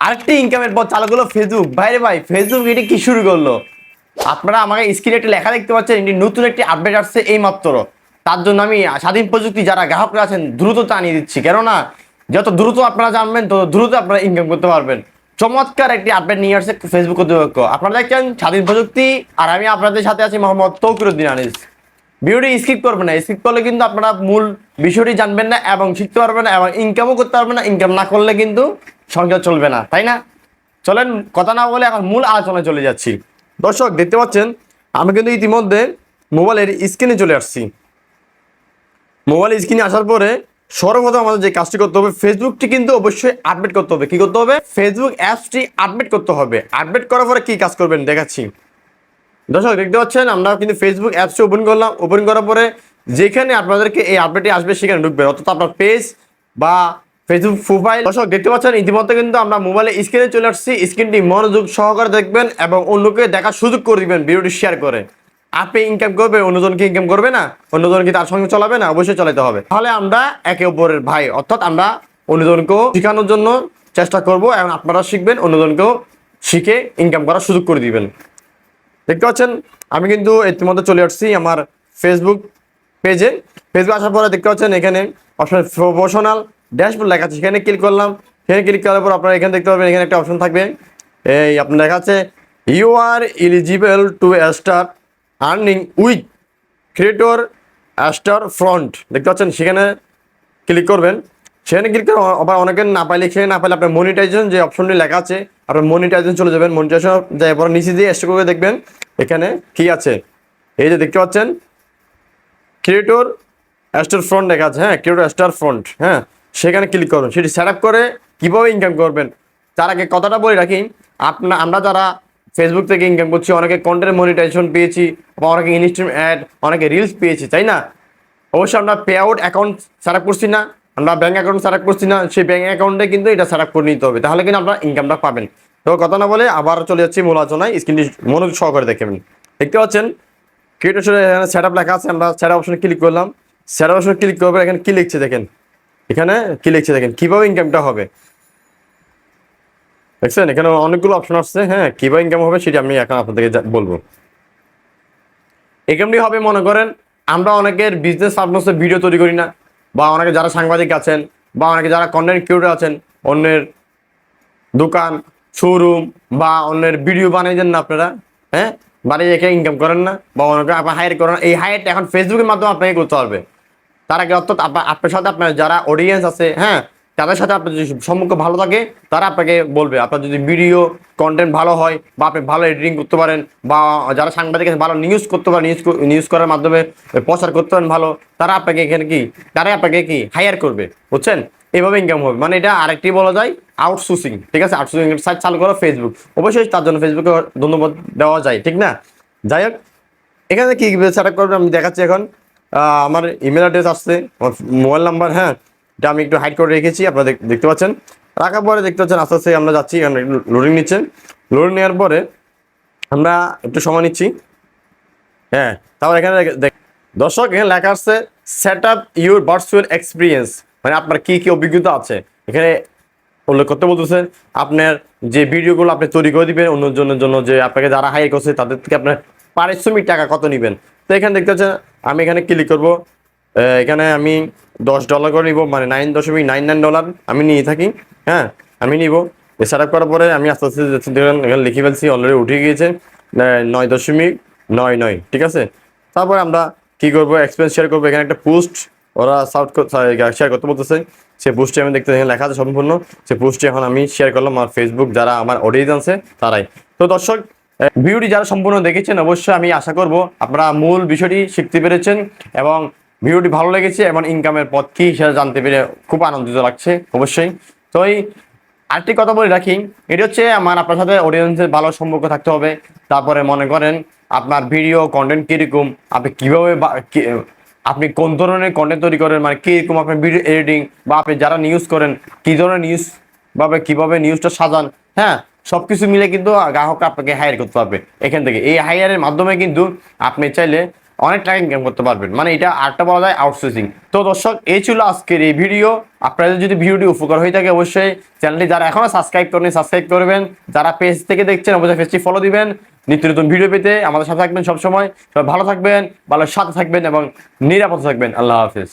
আরেকটি ইনকামের পথ চালু করলো ফেসবুক। ভাইরে ভাই, ফেসবুক এটি কি শুরু করলো? আপনারা আমাকে স্ক্রিনে একটি লেখা দেখতে পাচ্ছেন, এটি নতুন একটি আপডেট আসছে এই মাত্র। তার জন্য আমি স্বাধীন প্রযুক্তি যারা গ্রাহকরা আছেন দ্রুত জানিয়ে দিচ্ছি, কেননা যত দ্রুত আপনারা জানবেন তত দ্রুত আপনারা ইনকাম করতে পারবেন। চমৎকার একটি আপডেট নিয়ে আসছে ফেসবুক কর্তৃপক্ষ। আপনারা দেখছেন স্বাধীন প্রযুক্তি, আর আমি আপনাদের সাথে আছি মোহাম্মদ তৌকিরউদ্দিন আনিস। ভিডিওটি স্কিপ করবেন না, স্কিপ করলে কিন্তু আপনারা মূল বিষয়টি জানবেন না এবং শিখতে পারবেন না এবং ইনকামও করতে পারবেন না। ইনকাম না করলে কিন্তু সংসার চলবে না, তাই না? চলেন কথা না বলে এখন মূল আলোচনায় চলে যাচ্ছি। দর্শক দেখতে পাচ্ছেন আমি কিন্তু ইতিমধ্যে মোবাইলের স্ক্রিনে চলে আসছি। মোবাইল স্ক্রিনে আসার পরে সর্বপ্রথম আমাদের যে কাজটি করতে হবে, ফেসবুকটি কিন্তু অবশ্যই আপডেট করতে হবে। কি করতে হবে? ফেসবুক অ্যাপসটি আপডেট করতে হবে। আপডেট করার পরে কি কাজ করবেন দেখাচ্ছি। দর্শক দেখতে পাচ্ছেন আমরা কিন্তু ফেসবুক অ্যাপসটি ওপেন করলাম। ওপেন করার পরে যেখানে আপনাদেরকে এই আপডেটটি আসবে সেখানে ঢুকবেন, অর্থাৎ আপনার পেজ বা ফেসবুক প্রোফাইল। দর্শক দেখতে পাচ্ছেন ইতিমধ্যে কিন্তু আমরা মোবাইলে স্ক্রিনে চলে আসছি। স্ক্রিনটি মনোযোগ সহকারে দেখবেন এবং অন্যকে দেখার সুযোগ করে দিবেন ভিডিওটি শেয়ার করে। আপনি ইনকাম করবে, অন্যজনকে ইনকাম করবে না? অন্যজন কি তার সঙ্গে চলাবে না? অবশ্যই চালাতে হবে। তাহলে আমরা একে অপরের ভাই, অর্থাৎ আমরা অন্যজনকেও শেখানোর জন্য চেষ্টা করব এবং আপনারা শিখবেন, অন্যজনকেও শিখে ইনকাম করার সুযোগ করে দিবেন। দেখতে পাচ্ছেন আমি কিন্তু ইতিমধ্যে চলে আসছি আমার ফেসবুক পেজে। ফেসবুক আসার পরে দেখতে পাচ্ছেন এখানে অপশন প্রমোশনাল ড্যাশবোর্ড লেখা আছে, সেখানে ক্লিক করলাম। সেখানে ক্লিক করার পর আপনারা এখানে দেখতে পাবেন এখানে একটা অপশন থাকবে, এই আপনার লেখা আছে you are eligible to start earning with creator star front. দেখতে পাচ্ছেন সেখানে ক্লিক করবেন। সেখানে ক্লিক করে আবার অনেকে না পাইলে, সেখানে না পাইলে আপনার মনিটাইজেশন যে অপশনটি লেখা আছে আপনার মনিটাইজেশন চলে যাবেন। মনিটাইজেশন যাই পরে নিচে দিয়ে স্টক করে দেখবেন এখানে কি আছে, এই যে দেখতে পাচ্ছেন ক্রিয়েটর স্টার ফ্রন্ট লেখা আছে। হ্যাঁ, ক্রিয়েটর স্টার ফ্রন্ট, হ্যাঁ সেখানে ক্লিক করবেন। সেটি সেট আপ করে কীভাবে ইনকাম করবেন তার আগে কথাটা বলে রাখি, আমরা যারা ফেসবুক থেকে ইনকাম করছি অনেকে কন্টেন্ট মনিটাইজেশন পেয়েছি বা অনেকে ইনস্ট্রিম অ্যাড, অনেকে রিলস পেয়েছি, তাই না? অবশ্যই আমরা pay out account set up করছি না, আমরা ব্যাঙ্ক অ্যাকাউন্ট সেট আপ করছি না। সেই ব্যাঙ্ক অ্যাকাউন্টে কিন্তু এটা সেট আপ করে নিতে হবে, তাহলে কিন্তু আপনারা ইনকামটা পাবেন। তো কথা না বলে আবার চলে যাচ্ছি মূল আলোচনায়। স্ক্রিনটি মনোযোগ সহকারে দেখবেন। দেখতে পাচ্ছেন ক্রিয়েটর এখানে সেট আপ লেখা আছে। আমরা সেট আপ অপশনে ক্লিক করলাম। সেট আপ অপশনে ক্লিক করবো, এখানে কি লিখছে দেখেন, এখানে কি লিখছে দেখেন কীভাবে ইনকামটা হবে। দেখছেন এখানে অনেকগুলো অপশন আসছে। হ্যাঁ, কীভাবে ইনকাম হবে সেটি আমি এখন আপনাদেরকে বলবো। ইনকামটি হবে, মনে করেন আমরা অনেকের বিজনেস পারপাসে ভিডিও তৈরি করি না, বা অনেকে যারা সাংবাদিক আছেন বা অনেকে যারা কন্টেন্ট ক্রিয়েটর আছেন, অন্যের দোকান শোরুম বা অন্যের ভিডিও বানিয়ে দেন না আপনারা, হ্যাঁ বাড়ি রেখে ইনকাম করেন না, বা অনেকে আপনার হায়ার করেন। এই হায়ারটা এখন ফেসবুকের মাধ্যমে আপনাকে করতে হবে। তার আগে অর্থাৎ আপনার সাথে আপনার যারা অডিয়েন্স আছে, হ্যাঁ তাদের সাথে আপনার যদি সম্পর্ক ভালো থাকে তারা আপনাকে বলবে। আপনার যদি ভিডিও কন্টেন্ট ভালো হয় বা আপনি ভালো এডিটিং করতে পারেন, বা যারা সাংবাদিক আছে ভালো নিউজ করতে পারেন, নিউজ করার মাধ্যমে প্রচার করতে পারেন ভালো, তারা আপনাকে এখানে কি হায়ার করবে, বুঝছেন? এইভাবে ইনকাম হবে। মানে এটা আরেকটি বলা যায় আউটসোর্সিং, ঠিক আছে? আউটসোর্সিং সাইট চালু করো ফেসবুক, অবশ্যই তার জন্য ফেসবুকে ধন্যবাদ দেওয়া যায়, ঠিক না? যাই হোক, এখানে কি সেট আপ করবেন আমি দেখাচ্ছি এখন। আমার ইমেল অ্যাড্রেস আসছে, আমার মোবাইল নাম্বার, হ্যাঁ এটা আমি একটু হাইড করে রেখেছি, আপনারা দেখতে পাচ্ছেন। রাখার পরে দেখতে পাচ্ছেন আস্তে আস্তে আমরা যাচ্ছি, লোডিং নিচ্ছে। লোডিং নেওয়ার পরে আমরা একটু সময় নিচ্ছি। হ্যাঁ, তারপর এখানে দর্শক এখানে লেখা আসছে set up your virtual experience, মানে আপনার কি কি অভিজ্ঞতা আছে এখানে উল্লেখ করতে বলতেছে। আপনার যে ভিডিওগুলো আপনি তৈরি করে দিবেন অন্যজনের জন্য, যে আপনাকে যারা হায়ার করছে তাদের থেকে আপনার পারিশ্রমিক টাকা কত নেবেন। তো এখানে দেখতে পাচ্ছেন আমি এখানে ক্লিক করব। এখানে আমি $10 করে নিব, মানে $9.99 আমি নিয়ে থাকি। হ্যাঁ, আমি নিব। সেট আপ করার পরে আমি আস্তে আস্তে এখানে লিখে ফেলছি, অলরেডি উঠে গিয়েছে 9.99, ঠিক আছে? তারপরে আমরা কি করব, এক্সপেন্স শেয়ার করবো। এখানে একটা পোস্ট ওরা শেয়ার করতে বলতেছে, সে পোস্টটি আমি দেখতে লেখা আছে সম্পূর্ণ। সে পোস্টটি এখন আমি শেয়ার করলাম আমার ফেসবুক যারা আমার অডিয়েন্স আছে তারাই। তো দর্শক ভিডিওটি যারা সম্পূর্ণ দেখেছেন অবশ্যই আমি আশা করব আপনারা মূল বিষয়টি শিখতে পেরেছেন এবং ভিডিওটি ভালো লেগেছে এবং ইনকামের পথ কি সেটা জানতে পেরে খুব আনন্দিত লাগছে অবশ্যই। তো এই আরেকটি কথা বলে রাখি, এটি হচ্ছে আপনার সাথে অডিয়েন্সের ভালো সম্পর্ক থাকতে হবে। তারপরে মনে করেন আপনার ভিডিও কন্টেন্ট কীরকম, আপনি কীভাবে আপনি কোন ধরনের কন্টেন্ট তৈরি করেন, মানে কীরকম আপনার ভিডিও এডিটিং, বা আপনি যারা নিউজ করেন কী ধরনের নিউজ বা কীভাবে নিউজটা সাজান, হ্যাঁ সব কিছু মিলে কিন্তু গ্রাহক আপনাকে হায়ার করতে পারবে। এখান থেকে এই হায়ারের মাধ্যমে কিন্তু আপনি চাইলে অনেক টাকা ইনকাম করতে পারবেন। মানে এটা আরেকটা বলা যায় আউটসোর্সিং। তো দর্শক, এই ছিল আজকের এই ভিডিও। আপনাদের যদি ভিডিওটি উপকার হয়ে থাকে অবশ্যই চ্যানেলটি যারা এখনো সাবস্ক্রাইব করেনি সাবস্ক্রাইব করবেন, যারা পেজ থেকে দেখছেন অবশ্যই পেজটি ফলো দিবেন। নিত্য নতুন ভিডিও পেতে আমাদের সাথে থাকবেন সবসময়। সবাই ভালো থাকবেন, ভালো সাথে থাকবেন এবং নিরাপদ থাকবেন। আল্লাহ হাফেজ।